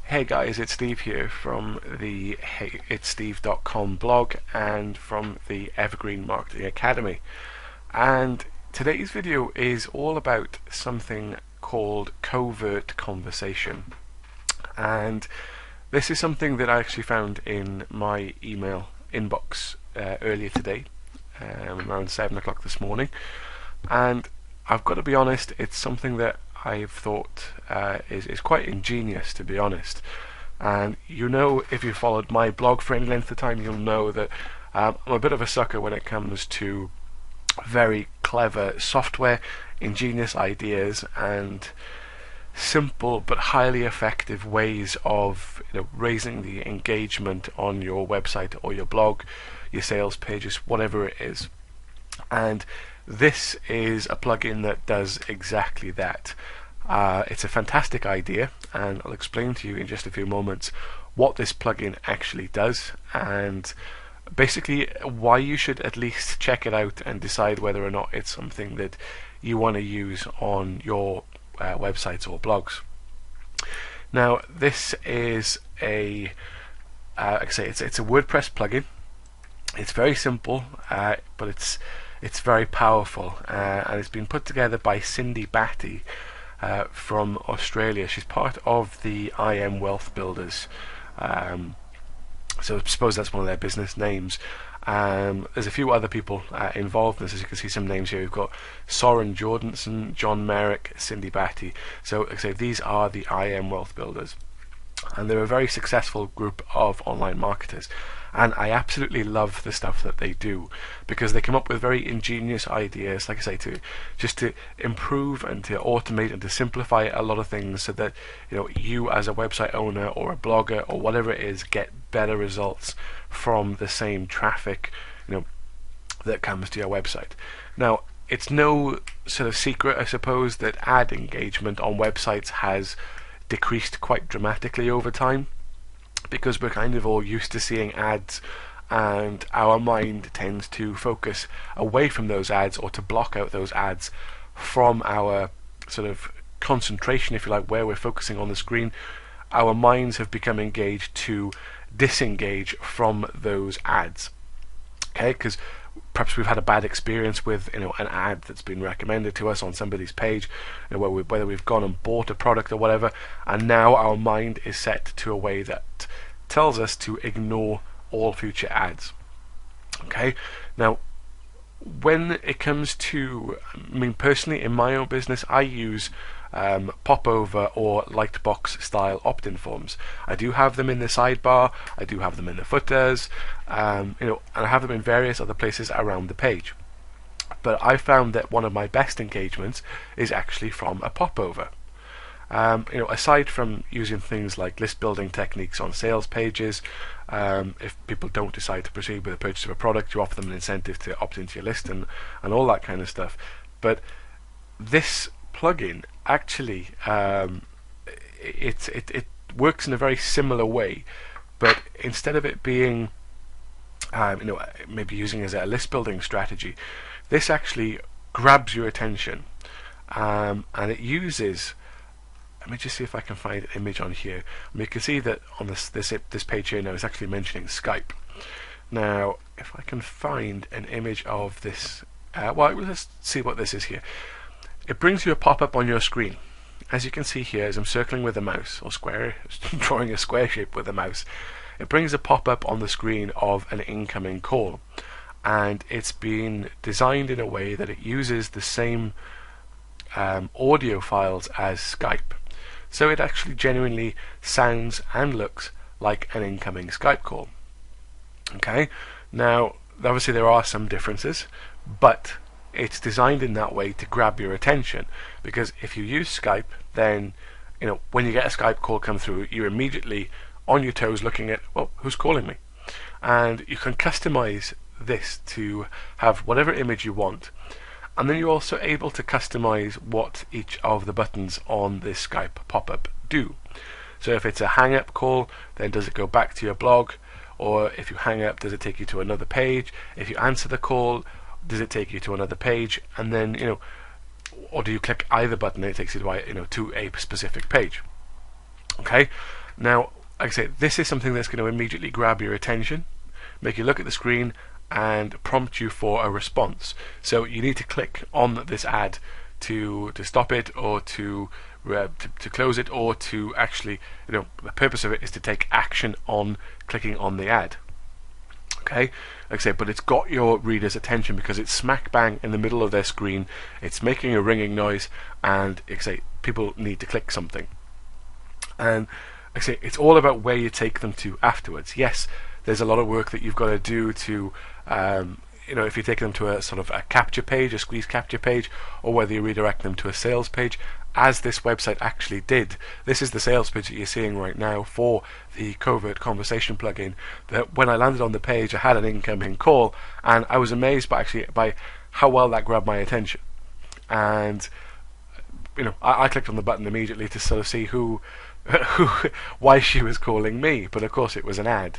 Hey guys, it's Steve here from the heyitssteve.com blog and from the Evergreen Marketing Academy. And today's video is all about something called Covert Conversation. And this is something that I actually found in my email inbox earlier today, around 7 o'clock this morning. And I've got to be honest, it's something that I've thought is quite ingenious, to be honest. And if you followed my blog for any length of time, you'll know that I'm a bit of a sucker when it comes to very clever software, ingenious ideas, and simple but highly effective ways of raising the engagement on your website or your blog, your sales pages, whatever it is. And this is a plugin that does exactly that. It's a fantastic idea, and I'll explain to you in just a few moments what this plugin actually does, and basically why you should at least check it out and decide whether or not it's something that you want to use on your websites or blogs. Now, this is like I say, it's a WordPress plugin. It's very simple, but it's very powerful, and it's been put together by Cindy Batty from Australia. She's part of the I Am Wealth Builders, so I suppose that's one of their business names. There's a few other people involved in this. As you can see, some names here. We've got Soren Jordanson, John Merrick, Cindy Batty. So like I say, these are the I Am Wealth Builders, and they're a very successful group of online marketers. And I absolutely love the stuff that they do, because they come up with very ingenious ideas, like I say, to improve and to automate and to simplify a lot of things, so that you as a website owner or a blogger or whatever it is get better results from the same traffic that comes to your website. Now, it's no sort of secret, I suppose, that ad engagement on websites has decreased quite dramatically over time, because we're kind of all used to seeing ads, and our mind tends to focus away from those ads, or to block out those ads from our sort of concentration, if you like, where we're focusing on the screen. Our minds have become engaged to disengage from those ads, okay? Because perhaps we've had a bad experience with an ad that's been recommended to us on somebody's page, whether we've gone and bought a product or whatever, and now our mind is set to a way that tells us to ignore all future ads. Okay, now when it comes to, personally in my own business, I use popover or lightbox style opt-in forms. I do have them in the sidebar, I do have them in the footers, and I have them in various other places around the page. But I found that one of my best engagements is actually from a popover. Aside from using things like list building techniques on sales pages, if people don't decide to proceed with the purchase of a product, you offer them an incentive to opt into your list and all that kind of stuff. But this plugin actually it works in a very similar way, but instead of it being maybe using as a list building strategy, this actually grabs your attention, and it uses, let me just see if I can find an image on here. You can see that on this page here now it's actually mentioning Skype. Now, if I can find an image of this, let's see what this is here. It brings you a pop-up on your screen. As you can see here, as I'm circling with a mouse, or drawing a square shape with a mouse, it brings a pop-up on the screen of an incoming call, and it's been designed in a way that it uses the same audio files as Skype. So it actually genuinely sounds and looks like an incoming Skype call. Okay, now obviously there are some differences, but it's designed in that way to grab your attention, because if you use Skype, then when you get a Skype call come through, you're immediately on your toes looking at, well, who's calling me? And you can customize this to have whatever image you want, and then you're also able to customize what each of the buttons on this Skype pop-up do. So if it's a hang-up call, then does it go back to your blog? Or if you hang up, does it take you to another page? If you answer the call, does it take you to another page? And then or do you click either button and it takes you to a specific page? Okay, Now, like I say, this is something that's going to immediately grab your attention, make you look at the screen, and prompt you for a response. So you need to click on this ad to stop it, or to close it, or to actually, the purpose of it is to take action on clicking on the ad. Okay, like I say, but it's got your reader's attention because it's smack bang in the middle of their screen. It's making a ringing noise, and like I say, people need to click something. And like I say, it's all about where you take them to afterwards. Yes, there's a lot of work that you've got to do to, if you take them to a sort of a capture page, a squeeze capture page, or whether you redirect them to a sales page, as this website actually did. This is the sales page that you're seeing right now for the Covert Conversation plugin. That when I landed on the page, I had an incoming call, and I was amazed by how well that grabbed my attention. And I clicked on the button immediately to sort of see why she was calling me, but of course it was an ad.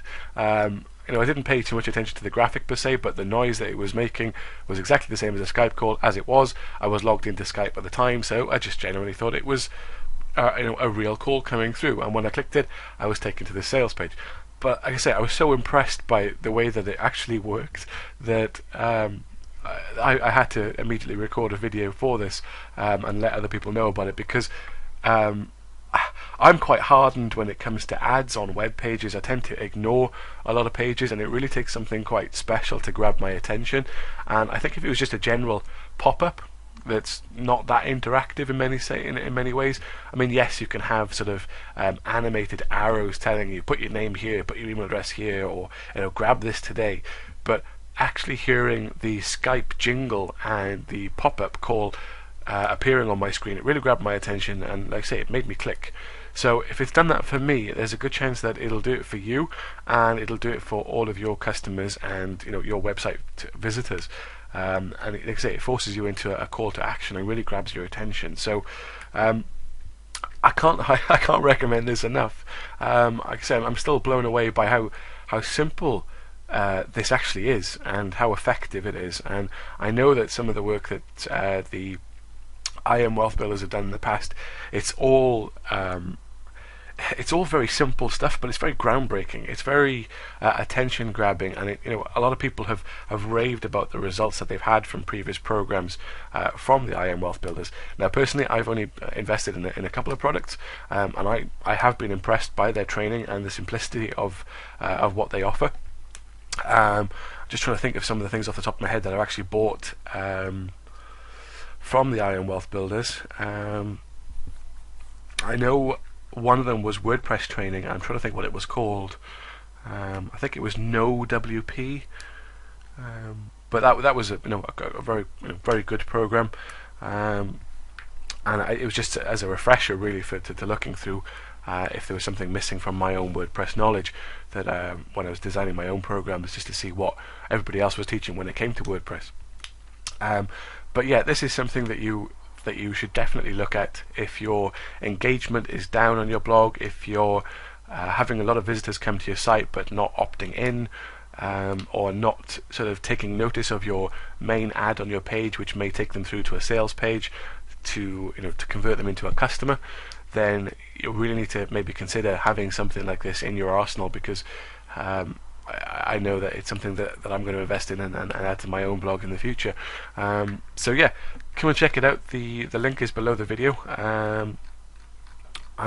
I didn't pay too much attention to the graphic per se, but the noise that it was making was exactly the same as a Skype call as it was. I was logged into Skype at the time, so I just genuinely thought it was a real call coming through. And when I clicked it, I was taken to the sales page. But like I say, I was so impressed by the way that it actually worked that I had to immediately record a video for this and let other people know about it, because I'm quite hardened when it comes to ads on web pages. I tend to ignore a lot of pages, and it really takes something quite special to grab my attention. And I think if it was just a general pop-up that's not that interactive in many ways. I mean, yes, you can have sort of animated arrows telling you put your name here, put your email address here, or grab this today. But actually hearing the Skype jingle and the pop-up call appearing on my screen, it really grabbed my attention, and like I say, it made me click. So if it's done that for me, there's a good chance that it'll do it for you, and it'll do it for all of your customers and your website visitors. And like I say, it forces you into a call to action and really grabs your attention. So I can't recommend this enough. Like I say, I'm still blown away by how simple this actually is and how effective it is. And I know that some of the work that the IM Wealth Builders have done in the past, it's all very simple stuff, but it's very groundbreaking. It's very attention grabbing, and a lot of people have raved about the results that they've had from previous programs from the IM Wealth Builders. Now, personally, I've only invested in a couple of products, and I have been impressed by their training and the simplicity of what they offer. Just trying to think of some of the things off the top of my head that I've actually bought from the IM Wealth Builders. I know one of them was WordPress training. I'm trying to think what it was called. I think it was No WP, but that was a very very good program, and it was just as a refresher really to looking through if there was something missing from my own WordPress knowledge, that when I was designing my own programs, just to see what everybody else was teaching when it came to WordPress. But yeah, this is something that you should definitely look at if your engagement is down on your blog, if you're having a lot of visitors come to your site but not opting in, or not sort of taking notice of your main ad on your page, which may take them through to a sales page to convert them into a customer. Then you really need to maybe consider having something like this in your arsenal, because I know that it's something that I'm going to invest in and add to my own blog in the future. So yeah, come and check it out. The link is below the video. I'm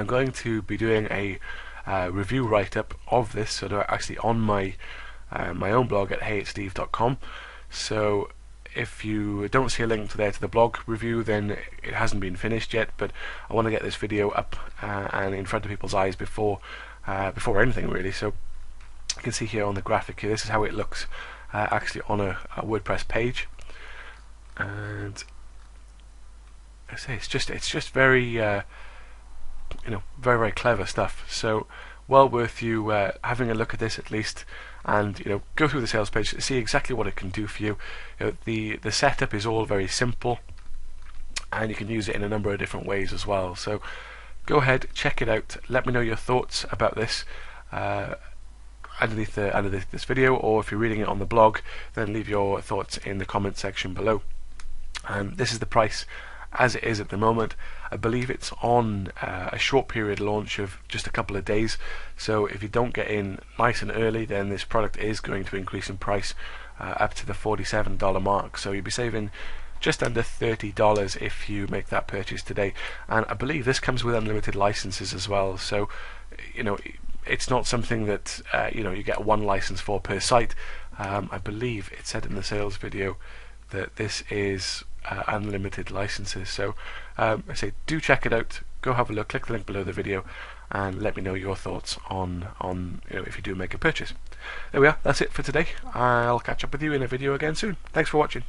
going to be doing a review write-up of this, sort of actually on my own blog at heyitsteve.com. So if you don't see a link to the blog review, then it hasn't been finished yet. But I want to get this video up and in front of people's eyes before anything really. So you can see here on the graphic here, this is how it looks actually on a WordPress page, and I say it's just very very clever stuff. So well worth you having a look at this at least, and go through the sales page, see exactly what it can do for you. The setup is all very simple, and you can use it in a number of different ways as well. So go ahead, check it out. Let me know your thoughts about this underneath this video, or if you're reading it on the blog, then leave your thoughts in the comment section below. And this is the price as it is at the moment. I believe it's on a short period launch of just a couple of days, so if you don't get in nice and early, then this product is going to increase in price up to the $47 mark, so you'll be saving just under $30 if you make that purchase today. And I believe this comes with unlimited licenses as well, so it's not something that you get one license for per site. I believe it said in the sales video that this is unlimited licenses, so I say do check it out, go have a look, click the link below the video and let me know your thoughts on if you do make a purchase. There we are, that's it for today. I'll catch up with you in a video again soon. Thanks for watching.